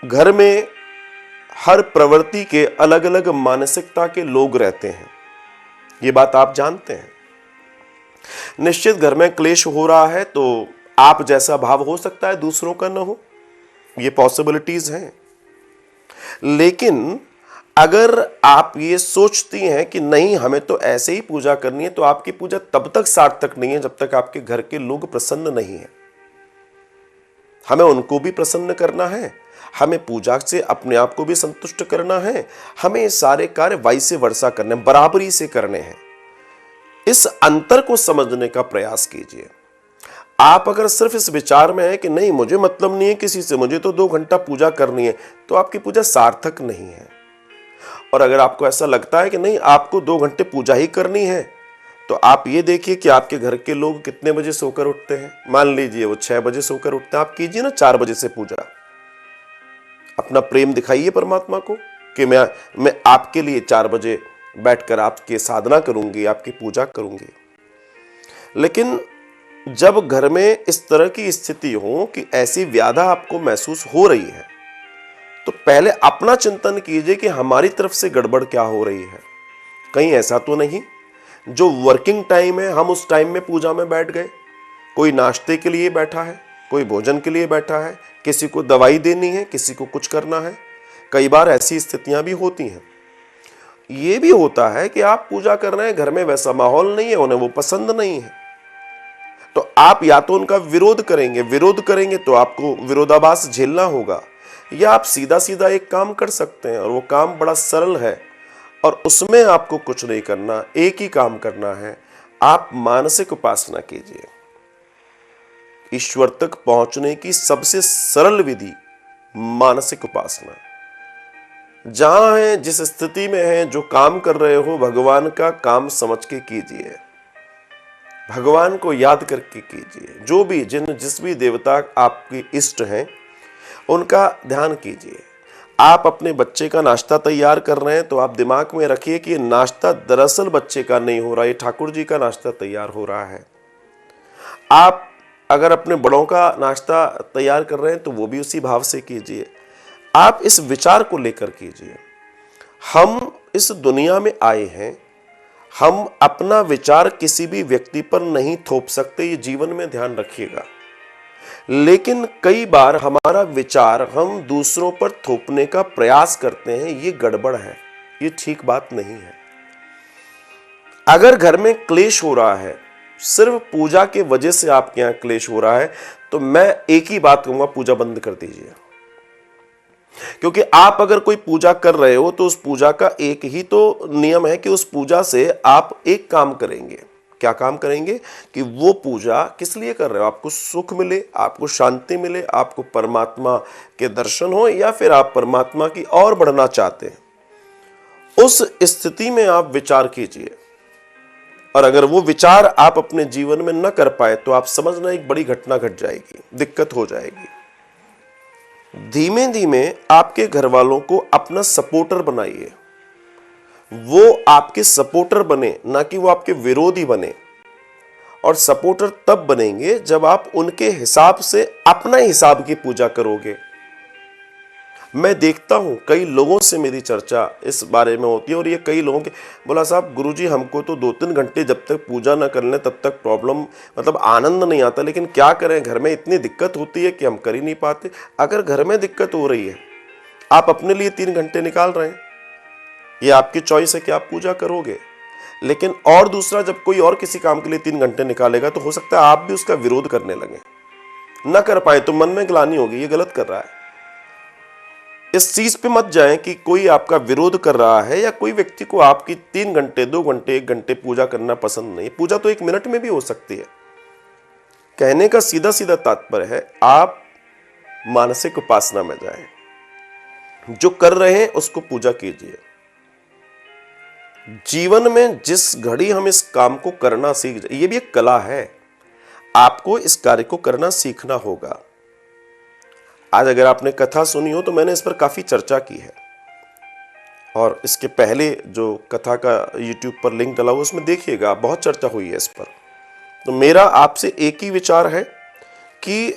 घर में हर प्रवृत्ति के अलग अलग मानसिकता के लोग रहते हैं, ये बात आप जानते हैं। निश्चित घर में क्लेश हो रहा है तो आप जैसा भाव हो सकता है दूसरों का ना हो, ये पॉसिबिलिटीज हैं। लेकिन अगर आप ये सोचती हैं कि नहीं हमें तो ऐसे ही पूजा करनी है, तो आपकी पूजा तब तक सार्थक नहीं है जब तक आपके घर के लोग प्रसन्न नहीं है। हमें उनको भी प्रसन्न करना है, हमें पूजा से अपने आप को भी संतुष्ट करना है, हमें ये सारे कार्य वाइसे वर्षा करने, बराबरी से करने हैं। इस अंतर को समझने का प्रयास कीजिए। आप अगर सिर्फ इस विचार में है कि नहीं मुझे मतलब नहीं है किसी से, मुझे तो 2 घंटा पूजा करनी है, तो आपकी पूजा सार्थक नहीं है। और अगर आपको ऐसा लगता है कि नहीं आपको 2 घंटे पूजा ही करनी है, तो आप ये देखिए कि आपके घर के लोग कितने बजे सोकर उठते हैं। मान लीजिए वो 6 बजे सोकर उठते हैं, आप कीजिए ना 4 बजे से पूजा। अपना प्रेम दिखाइए परमात्मा को कि मैं आपके लिए 4 बजे बैठकर आपकी साधना करूंगी, आपकी पूजा करूंगी। लेकिन जब घर में इस तरह की स्थिति हो कि ऐसी व्याधा आपको महसूस हो रही है, तो पहले अपना चिंतन कीजिए कि हमारी तरफ से गड़बड़ क्या हो रही है। कहीं ऐसा तो नहीं जो वर्किंग टाइम है हम उस टाइम में पूजा में बैठ गए, कोई नाश्ते के लिए बैठा है, कोई भोजन के लिए बैठा है, किसी को दवाई देनी है, किसी को कुछ करना है। कई बार ऐसी स्थितियां भी होती हैं। ये भी होता है कि आप पूजा कर रहे हैं, घर में वैसा माहौल नहीं है, उन्हें वो पसंद नहीं है, तो आप या तो उनका विरोध करेंगे तो आपको विरोधाभास झेलना होगा, या आप सीधा सीधा एक काम कर सकते हैं और वो काम बड़ा सरल है और उसमें आपको कुछ नहीं करना, एक ही काम करना है। आप मानसिक उपासना कीजिए। ईश्वर तक पहुंचने की सबसे सरल विधि मानसिक उपासना। जहां है, जिस स्थिति में है, जो काम कर रहे हो, भगवान का काम समझ के कीजिए, भगवान को याद करके कीजिए। जो भी जिस भी देवता आपके इष्ट हैं उनका ध्यान कीजिए। आप अपने बच्चे का नाश्ता तैयार कर रहे हैं तो आप दिमाग में रखिए कि नाश्ता दरअसल बच्चे का नहीं हो रहा, ये ठाकुर जी का नाश्ता तैयार हो रहा है। आप अगर अपने बड़ों का नाश्ता तैयार कर रहे हैं तो वो भी उसी भाव से कीजिए। आप इस विचार को लेकर कीजिए। हम इस दुनिया में आए हैं, हम अपना विचार किसी भी व्यक्ति पर नहीं थोप सकते, ये जीवन में ध्यान रखिएगा। लेकिन कई बार हमारा विचार हम दूसरों पर थोपने का प्रयास करते हैं, ये गड़बड़ है, ये ठीक बात नहीं है। अगर घर में क्लेश हो रहा है, सिर्फ पूजा के वजह से आपके यहां क्लेश हो रहा है, तो मैं एक ही बात कहूंगा, पूजा बंद कर दीजिए। क्योंकि आप अगर कोई पूजा कर रहे हो तो उस पूजा का एक ही तो नियम है कि उस पूजा से आप एक काम करेंगे। क्या काम करेंगे कि वो पूजा किस लिए कर रहे हो? आपको सुख मिले, आपको शांति मिले, आपको परमात्मा के दर्शन हो, या फिर आप परमात्मा की ओर बढ़ना चाहते हैं। उस स्थिति में आप विचार कीजिए, और अगर वो विचार आप अपने जीवन में न कर पाए तो आप समझना एक बड़ी घटना घट जाएगी, दिक्कत हो जाएगी। धीमे धीमे आपके घर वालों को अपना सपोर्टर बनाइए। वो आपके सपोर्टर बने, ना कि वो आपके विरोधी बने। और सपोर्टर तब बनेंगे जब आप उनके हिसाब से अपना हिसाब की पूजा करोगे। मैं देखता हूं कई लोगों से मेरी चर्चा इस बारे में होती है, और ये कई लोगों के बोला, साहब गुरुजी हमको तो 2-3 घंटे जब तक पूजा ना कर लें तब तक प्रॉब्लम, मतलब आनंद नहीं आता, लेकिन क्या करें, घर में इतनी दिक्कत होती है कि हम कर ही नहीं पाते। अगर घर में दिक्कत हो रही है, आप अपने लिए 3 घंटे निकाल रहे हैं, ये आपकी चॉइस है कि आप पूजा करोगे। लेकिन और दूसरा, जब कोई और किसी काम के लिए 3 घंटे निकालेगा तो हो सकता है आप भी उसका विरोध करने लगे, ना कर पाए तो मन में ग्लानि होगी, ये गलत कर रहा है। इस चीज पे मत जाएं कि कोई आपका विरोध कर रहा है या कोई व्यक्ति को आपकी 3 घंटे, 2 घंटे, 1 घंटे पूजा करना पसंद नहीं। पूजा तो 1 मिनट में भी हो सकती है। कहने का सीधा सीधा तात्पर्य है, आप मानसिक उपासना में जाएं, जो कर रहे हैं उसको पूजा कीजिए। जीवन में जिस घड़ी हम इस काम को करना सीख जाए, ये भी एक कला है, आपको इस कार्य को करना सीखना होगा। आज अगर आपने कथा सुनी हो तो मैंने इस पर काफी चर्चा की है, और इसके पहले जो कथा का YouTube पर लिंक डला हुआ उसमें देखिएगा, बहुत चर्चा हुई है इस पर। तो मेरा आपसे एक ही विचार है कि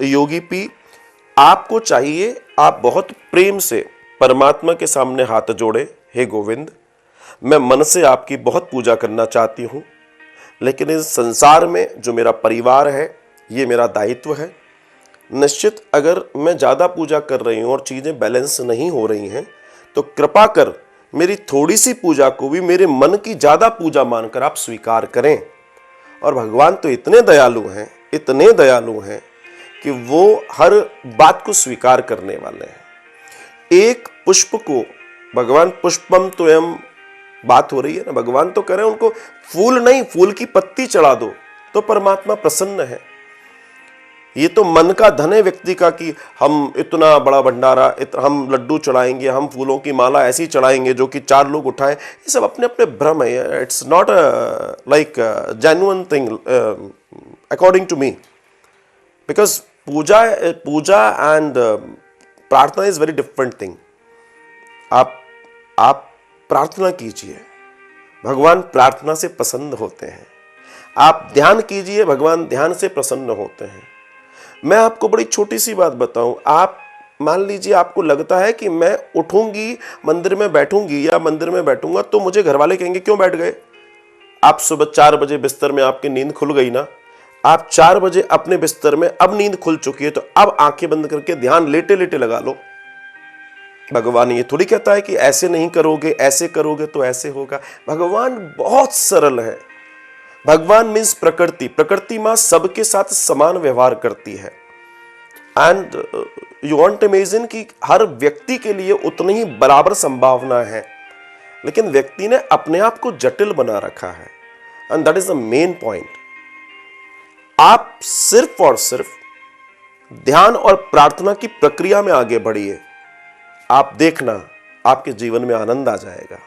योगी पी आपको चाहिए आप बहुत प्रेम से परमात्मा के सामने हाथ जोड़े, हे गोविंद, मैं मन से आपकी बहुत पूजा करना चाहती हूँ, लेकिन इस संसार में जो मेरा परिवार है ये मेरा दायित्व है। निश्चित अगर मैं ज़्यादा पूजा कर रही हूँ और चीज़ें बैलेंस नहीं हो रही हैं तो कृपा कर मेरी थोड़ी सी पूजा को भी मेरे मन की ज़्यादा पूजा मानकर आप स्वीकार करें। और भगवान तो इतने दयालु हैं कि वो हर बात को स्वीकार करने वाले हैं। एक पुष्प को भगवान पुष्पम त्वयं बात हो रही है ना, भगवान तो कह रहे हैं उनको फूल नहीं, फूल की पत्ती चढ़ा दो तो परमात्मा प्रसन्न है। ये तो मन का धन है व्यक्ति का कि हम इतना बड़ा भंडारा, हम लड्डू चढ़ाएंगे, हम फूलों की माला ऐसी चढ़ाएंगे जो कि 4 लोग उठाएं। ये सब अपने अपने भ्रम है। It's not like genuine thing according to me, because puja and prarthana is very different thing. आप प्रार्थना कीजिए, भगवान प्रार्थना से प्रसन्न होते हैं। आप ध्यान कीजिए, भगवान ध्यान से प्रसन्न होते हैं। मैं आपको बड़ी छोटी सी बात बताऊं, आप मान लीजिए आपको लगता है कि मैं उठूंगी, मंदिर में बैठूंगी या मंदिर में बैठूंगा तो मुझे घर वाले कहेंगे क्यों बैठ गए। आप सुबह 4 बजे बिस्तर में आपकी नींद खुल गई ना, आप 4 बजे अपने बिस्तर में अब नींद खुल चुकी है तो अब आंखें बंद करके ध्यान लेटे लेटे लगा लो। भगवान ये थोड़ी कहता है कि ऐसे नहीं करोगे, ऐसे करोगे तो ऐसे होगा। भगवान बहुत सरल है। भगवान मीन्स प्रकृति मां सबके साथ समान व्यवहार करती है। एंड यू वांट इमेजिन कि हर व्यक्ति के लिए उतनी ही बराबर संभावना है, लेकिन व्यक्ति ने अपने आप को जटिल बना रखा है। And that is the main point. आप सिर्फ और सिर्फ ध्यान और प्रार्थना की प्रक्रिया में आगे बढ़िए, आप देखना आपके जीवन में आनंद आ जाएगा।